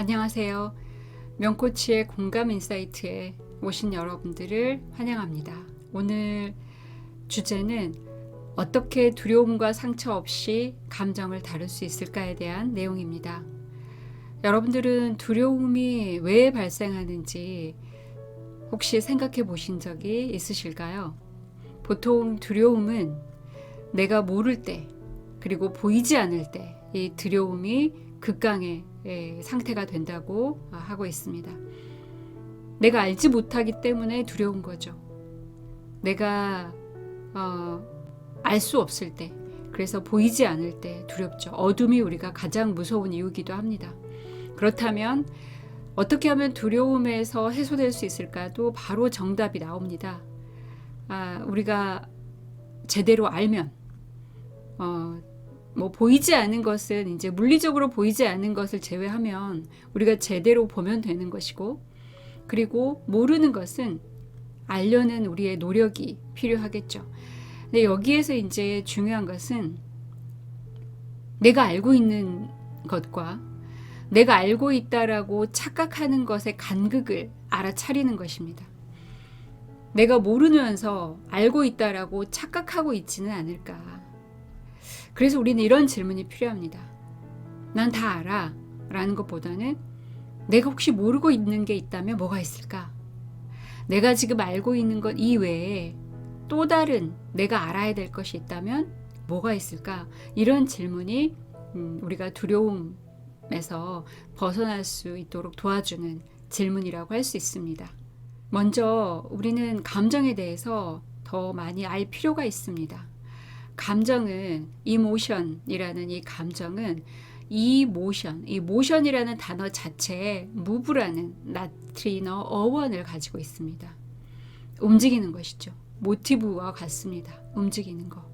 안녕하세요. 명코치의 공감 인사이트에 오신 여러분들을 환영합니다. 오늘 주제는 어떻게 두려움과 상처 없이 감정을 다룰 수 있을까에 대한 내용입니다. 여러분들은 두려움이 왜 발생하는지 혹시 생각해 보신 적이 있으실까요? 보통 두려움은 내가 모를 때, 그리고 보이지 않을 때 이 두려움이 극강의 상태가 된다고 하고 있습니다. 내가 알지 못하기 때문에 두려운 거죠. 내가 알 수 없을 때, 그래서 보이지 않을 때 두렵죠. 어둠이 우리가 가장 무서운 이유이기도 합니다. 그렇다면 어떻게 하면 두려움에서 해소될 수 있을까도 바로 정답이 나옵니다. 우리가 제대로 알면 보이지 않은 것은 이제 물리적으로 보이지 않은 것을 제외하면 우리가 제대로 보면 되는 것이고, 그리고 모르는 것은 알려는 우리의 노력이 필요하겠죠. 근데 여기에서 이제 중요한 것은 내가 알고 있는 것과 내가 알고 있다라고 착각하는 것의 간극을 알아차리는 것입니다. 내가 모르면서 알고 있다라고 착각하고 있지는 않을까. 그래서 우리는 이런 질문이 필요합니다. 난 다 알아 라는 것보다는 내가 혹시 모르고 있는 게 있다면 뭐가 있을까? 내가 지금 알고 있는 것 이외에 또 다른 내가 알아야 될 것이 있다면 뭐가 있을까? 이런 질문이 우리가 두려움에서 벗어날 수 있도록 도와주는 질문이라고 할 수 있습니다. 먼저 우리는 감정에 대해서 더 많이 알 필요가 있습니다. 감정은 이모션이라는 이 감정은 이 모션이라는 단어 자체에 move라는 라틴어 어원을 가지고 있습니다. 움직이는 것이죠. 모티브와 같습니다. 움직이는 거.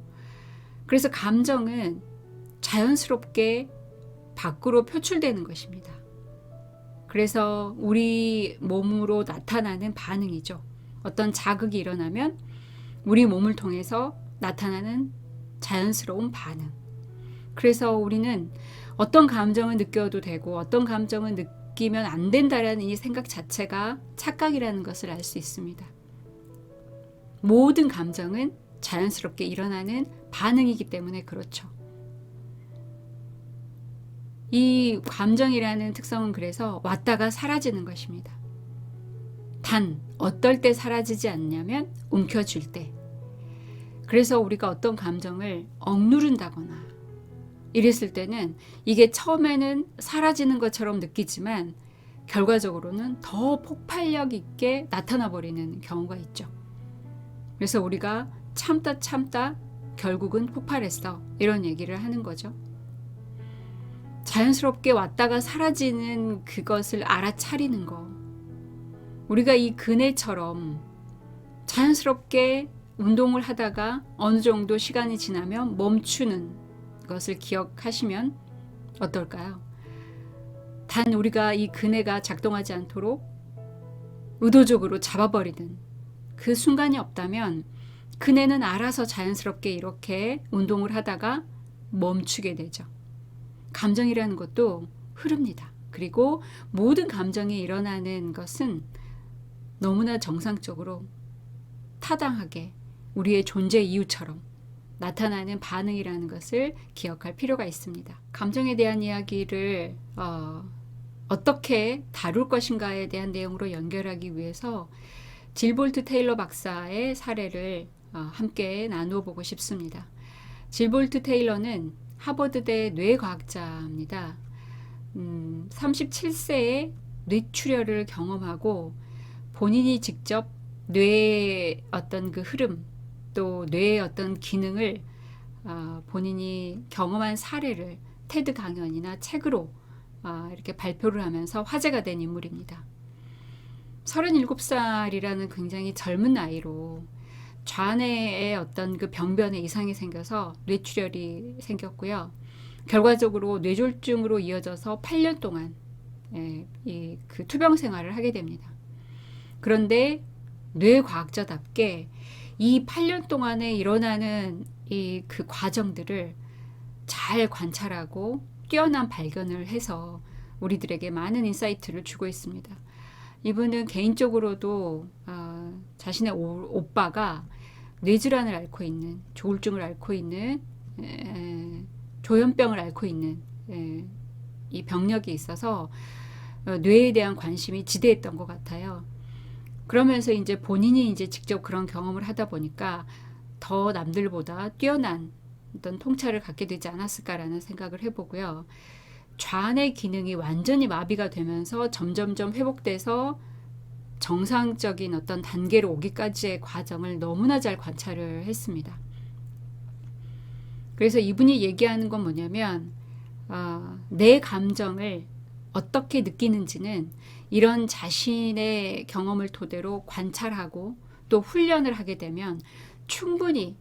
그래서 감정은 자연스럽게 밖으로 표출되는 것입니다. 그래서 우리 몸으로 나타나는 반응이죠. 어떤 자극이 일어나면 우리 몸을 통해서 나타나는 자연스러운 반응. 그래서 우리는 어떤 감정을 느껴도 되고 어떤 감정을 느끼면 안 된다라는 이 생각 자체가 착각이라는 것을 알 수 있습니다. 모든 감정은 자연스럽게 일어나는 반응이기 때문에 그렇죠. 이 감정이라는 특성은 그래서 왔다가 사라지는 것입니다. 단 어떨 때 사라지지 않냐면 움켜쥘 때. 그래서 우리가 어떤 감정을 억누른다거나 이랬을 때는 이게 처음에는 사라지는 것처럼 느끼지만 결과적으로는 더 폭발력 있게 나타나 버리는 경우가 있죠. 그래서 우리가 참다 결국은 폭발했어, 이런 얘기를 하는 거죠. 자연스럽게 왔다가 사라지는 그것을 알아차리는 거. 우리가 이 그네처럼 자연스럽게 운동을 하다가 어느 정도 시간이 지나면 멈추는 것을 기억하시면 어떨까요? 단 우리가 이 그네가 작동하지 않도록 의도적으로 잡아버리는 그 순간이 없다면 그네는 알아서 자연스럽게 이렇게 운동을 하다가 멈추게 되죠. 감정이라는 것도 흐릅니다. 그리고 모든 감정이 일어나는 것은 너무나 정상적으로 타당하게 우리의 존재 이유처럼 나타나는 반응이라는 것을 기억할 필요가 있습니다. 감정에 대한 이야기를 어떻게 다룰 것인가에 대한 내용으로 연결하기 위해서 질 볼트 테일러 박사의 사례를 함께 나누어 보고 싶습니다. 질 볼트 테일러는 하버드대 뇌과학자입니다. 37세에 뇌출혈을 경험하고 본인이 직접 뇌의 어떤 그 흐름, 또 뇌의 어떤 기능을 본인이 경험한 사례를 테드 강연이나 책으로 이렇게 발표를 하면서 화제가 된 인물입니다. 37살이라는 굉장히 젊은 나이로 좌뇌의 어떤 그 병변에 이상이 생겨서 뇌출혈이 생겼고요. 결과적으로 뇌졸중으로 이어져서 8년 동안 그 투병 생활을 하게 됩니다. 그런데 뇌과학자답게 이 8년 동안에 일어나는 그 과정들을 잘 관찰하고 뛰어난 발견을 해서 우리들에게 많은 인사이트를 주고 있습니다. 이분은 개인적으로도 자신의 오빠가 뇌질환을 앓고 있는, 조울증을 앓고 있는, 조현병을 앓고 있는 이 병력이 있어서 뇌에 대한 관심이 지대했던 것 같아요. 그러면서 이제 본인이 이제 직접 그런 경험을 하다 보니까 더 남들보다 뛰어난 어떤 통찰을 갖게 되지 않았을까라는 생각을 해보고요. 좌뇌 기능이 완전히 마비가 되면서 점점점 회복돼서 정상적인 어떤 단계로 오기까지의 과정을 너무나 잘 관찰을 했습니다. 그래서 이분이 얘기하는 건 뭐냐면 내 감정을 어떻게 느끼는지는 이런 자신의 경험을 토대로 관찰하고 또 훈련을 하게 되면 충분히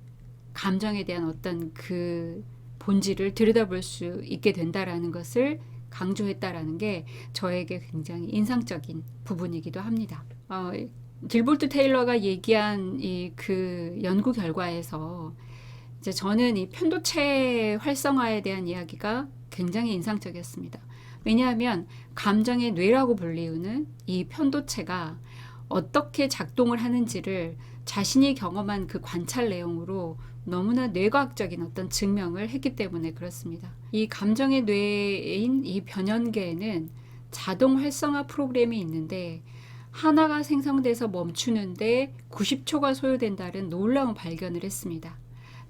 감정에 대한 어떤 그 본질을 들여다볼 수 있게 된다라는 것을 강조했다라는 게 저에게 굉장히 인상적인 부분이기도 합니다. 길버트 테일러가 얘기한 이 그 연구 결과에서 이제 저는 이 편도체 활성화에 대한 이야기가 굉장히 인상적이었습니다. 왜냐하면 감정의 뇌라고 불리우는 이 편도체가 어떻게 작동을 하는지를 자신이 경험한 그 관찰 내용으로 너무나 뇌과학적인 어떤 증명을 했기 때문에 그렇습니다. 이 감정의 뇌인 이 변연계에는 자동 활성화 프로그램이 있는데 하나가 생성돼서 멈추는데 90초가 소요된다는 놀라운 발견을 했습니다.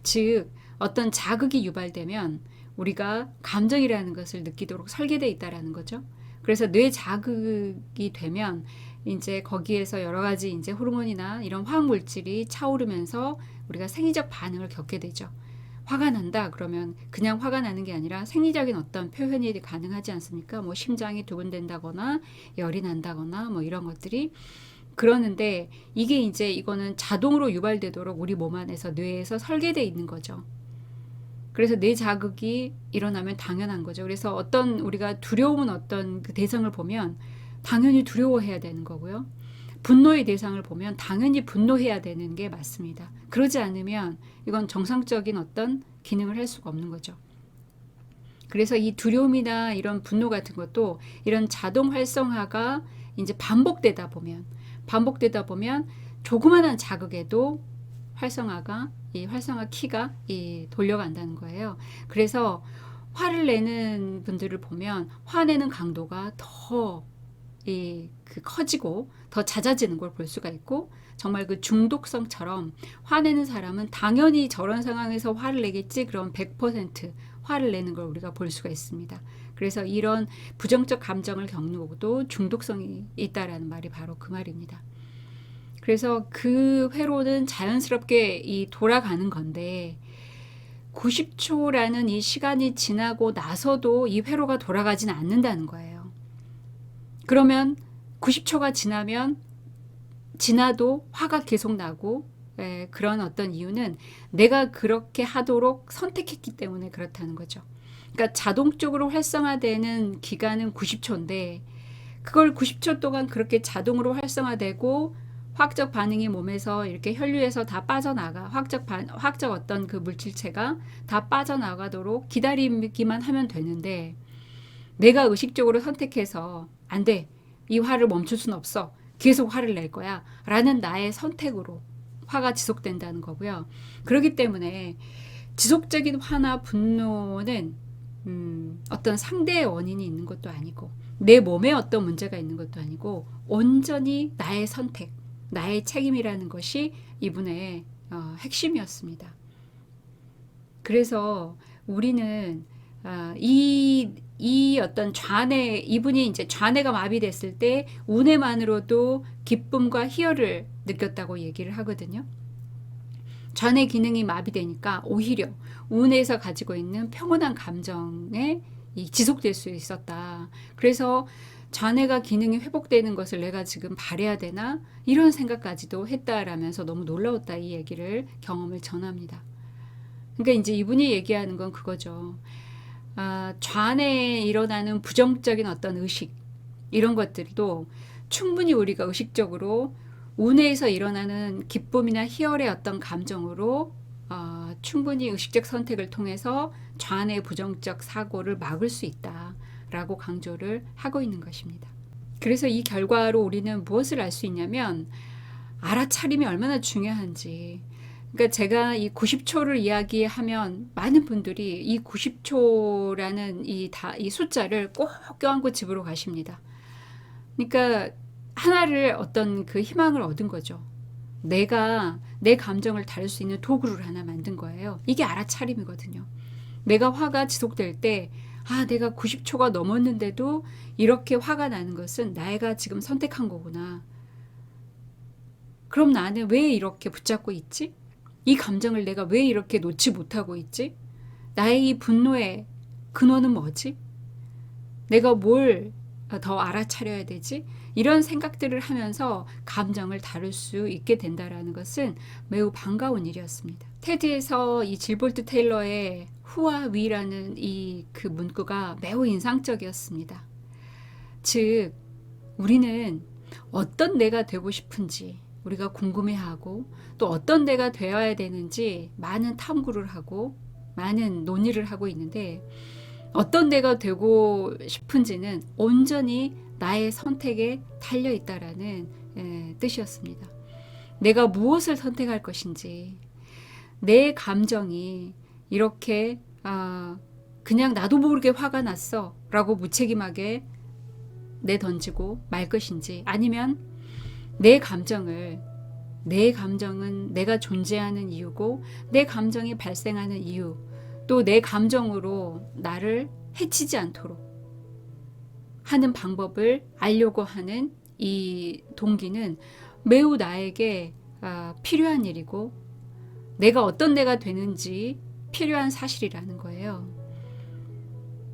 즉 어떤 자극이 유발되면 우리가 감정이라는 것을 느끼도록 설계되어 있다라는 거죠. 그래서 뇌 자극이 되면 이제 거기에서 여러 가지 이제 호르몬이나 이런 화학 물질이 차오르면서 우리가 생리적 반응을 겪게 되죠. 화가 난다 그러면 그냥 화가 나는 게 아니라 생리적인 어떤 표현이 가능하지 않습니까? 뭐 심장이 두근댄다거나 열이 난다거나 뭐 이런 것들이 그러는데 이게 이제 이거는 자동으로 유발되도록 우리 몸 안에서 뇌에서 설계되어 있는 거죠. 그래서 뇌 자극이 일어나면 당연한 거죠. 그래서 어떤 우리가 두려움은 어떤 그 대상을 보면 당연히 두려워해야 되는 거고요. 분노의 대상을 보면 당연히 분노해야 되는 게 맞습니다. 그러지 않으면 이건 정상적인 어떤 기능을 할 수가 없는 거죠. 그래서 이 두려움이나 이런 분노 같은 것도 이런 자동 활성화가 이제 반복되다 보면 조그마한 자극에도 이 활성화 키가 돌려간다는 거예요. 그래서 화를 내는 분들을 보면 화내는 강도가 더 커지고 더 잦아지는 걸 볼 수가 있고 정말 그 중독성처럼 화내는 사람은 당연히 저런 상황에서 화를 내겠지 그럼 100% 화를 내는 걸 우리가 볼 수가 있습니다. 그래서 이런 부정적 감정을 겪는 것도 중독성이 있다라는 말이 바로 그 말입니다. 그래서 그 회로는 자연스럽게 돌아가는 건데 90초라는 이 시간이 지나고 나서도 이 회로가 돌아가지는 않는다는 거예요. 그러면 90초가 지나도 화가 계속 나고 그런 어떤 이유는 내가 그렇게 하도록 선택했기 때문에 그렇다는 거죠. 그러니까 자동적으로 활성화되는 기간은 90초인데 그걸 90초 동안 그렇게 자동으로 활성화되고 화학적 반응이 몸에서 이렇게 혈류에서 다 빠져나가 화학적 어떤 그 물질체가 다 빠져나가도록 기다리기만 하면 되는데 내가 의식적으로 선택해서 안 돼. 이 화를 멈출 수는 없어. 계속 화를 낼 거야. 라는 나의 선택으로 화가 지속된다는 거고요. 그렇기 때문에 지속적인 화나 분노는 어떤 상대의 원인이 있는 것도 아니고 내 몸에 어떤 문제가 있는 것도 아니고 온전히 나의 선택, 나의 책임이라는 것이 이분의 핵심이었습니다. 그래서 우리는 이 어떤 이분이 이제 좌뇌가 마비됐을 때 우뇌만으로도 기쁨과 희열을 느꼈다고 얘기를 하거든요. 좌뇌 기능이 마비되니까 오히려 우뇌에서 가지고 있는 평온한 감정에 지속될 수 있었다. 그래서 좌뇌가 기능이 회복되는 것을 내가 지금 바래야 되나? 이런 생각까지도 했다라면서 너무 놀라웠다 이 경험을 전합니다. 그러니까 이제 이분이 얘기하는 건 그거죠. 좌뇌에 일어나는 부정적인 어떤 의식 이런 것들도 충분히 우리가 의식적으로 우뇌에서 일어나는 기쁨이나 희열의 어떤 감정으로 충분히 의식적 선택을 통해서 좌뇌 부정적 사고를 막을 수 있다. 라고 강조를 하고 있는 것입니다. 그래서 이 결과로 우리는 무엇을 알 수 있냐면 알아차림이 얼마나 중요한지. 그러니까 제가 이 90초를 이야기하면 많은 분들이 이 90초라는 이 숫자를 꼭 껴안고 집으로 가십니다. 그러니까 하나를 어떤 그 희망을 얻은 거죠. 내가 내 감정을 다룰 수 있는 도구를 하나 만든 거예요. 이게 알아차림이거든요. 내가 화가 지속될 때 내가 90초가 넘었는데도 이렇게 화가 나는 것은 내가 지금 선택한 거구나. 그럼 나는 왜 이렇게 붙잡고 있지? 이 감정을 내가 왜 이렇게 놓지 못하고 있지? 나의 이 분노의 근원은 뭐지? 내가 뭘 더 알아차려야 되지? 이런 생각들을 하면서 감정을 다룰 수 있게 된다는 것은 매우 반가운 일이었습니다. 테드에서 이 질볼트 테일러의 후와 위라는 이 그 문구가 매우 인상적이었습니다. 즉, 우리는 어떤 내가 되고 싶은지 우리가 궁금해하고 또 어떤 내가 되어야 되는지 많은 탐구를 하고 많은 논의를 하고 있는데 어떤 내가 되고 싶은지는 온전히 나의 선택에 달려 있다라는 뜻이었습니다. 내가 무엇을 선택할 것인지 내 감정이 이렇게 그냥 나도 모르게 화가 났어 라고 무책임하게 내던지고 말 것인지 아니면 내 감정은 내가 존재하는 이유고 내 감정이 발생하는 이유 또 내 감정으로 나를 해치지 않도록 하는 방법을 알려고 하는 이 동기는 매우 나에게 필요한 일이고 내가 어떤 내가 되는지 필요한 사실이라는 거예요.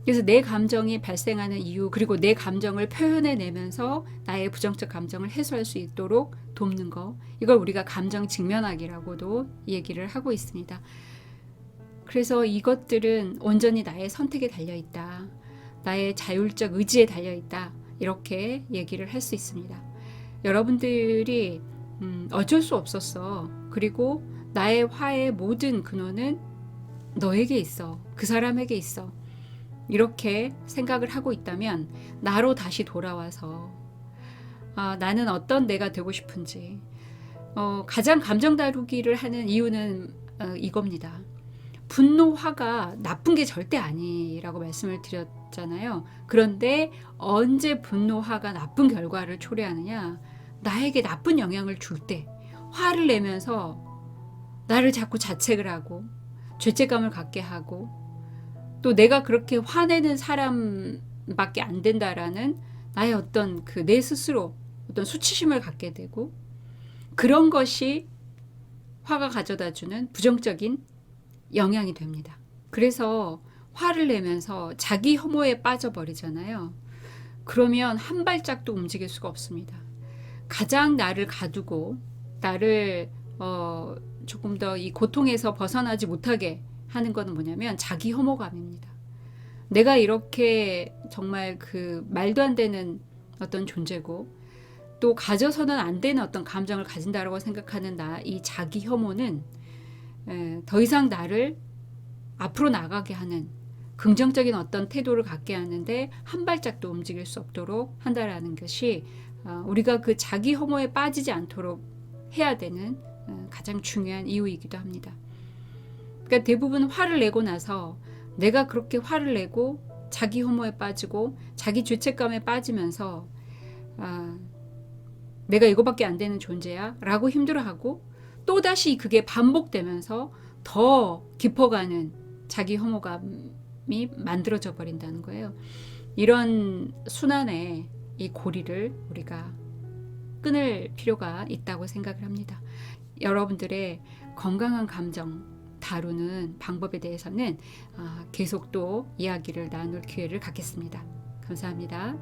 그래서 내 감정이 발생하는 이유 그리고 내 감정을 표현해내면서 나의 부정적 감정을 해소할 수 있도록 돕는 거 이걸 우리가 감정 직면학이라고도 얘기를 하고 있습니다. 그래서 이것들은 온전히 나의 선택에 달려있다. 나의 자율적 의지에 달려있다. 이렇게 얘기를 할 수 있습니다. 여러분들이 어쩔 수 없었어. 그리고 나의 화의 모든 근원은 너에게 있어. 그 사람에게 있어. 이렇게 생각을 하고 있다면 나로 다시 돌아와서 나는 어떤 내가 되고 싶은지 가장 감정 다루기를 하는 이유는 이겁니다. 분노, 화가 나쁜 게 절대 아니라고 말씀을 드렸잖아요. 그런데 언제 분노, 화가 나쁜 결과를 초래하느냐? 나에게 나쁜 영향을 줄 때 화를 내면서 나를 자꾸 자책을 하고 죄책감을 갖게 하고 또 내가 그렇게 화내는 사람밖에 안 된다라는 나의 어떤 그 내 스스로 어떤 수치심을 갖게 되고 그런 것이 화가 가져다주는 부정적인 영향이 됩니다. 그래서 화를 내면서 자기 혐오에 빠져버리잖아요. 그러면 한 발짝도 움직일 수가 없습니다. 가장 나를 가두고 나를 조금 더 이 고통에서 벗어나지 못하게 하는 것은 뭐냐면 자기 혐오감입니다. 내가 이렇게 정말 그 말도 안 되는 어떤 존재고 또 가져서는 안 되는 어떤 감정을 가진다라고 생각하는 이 자기 혐오는 더 이상 나를 앞으로 나가게 하는 긍정적인 어떤 태도를 갖게 하는데 한 발짝도 움직일 수 없도록 한다라는 것이 우리가 그 자기 혐오에 빠지지 않도록 해야 되는 가장 중요한 이유이기도 합니다. 그러니까 대부분 화를 내고 나서 내가 그렇게 화를 내고 자기 혐오에 빠지고 자기 죄책감에 빠지면서 내가 이거밖에 안 되는 존재야 라고 힘들어하고 또다시 그게 반복되면서 더 깊어가는 자기 혐오감이 만들어져 버린다는 거예요. 이런 순환의 이 고리를 우리가 끊을 필요가 있다고 생각을 합니다. 여러분들의 건강한 감정 다루는 방법에 대해서는 계속 또 이야기를 나눌 기회를 갖겠습니다. 감사합니다.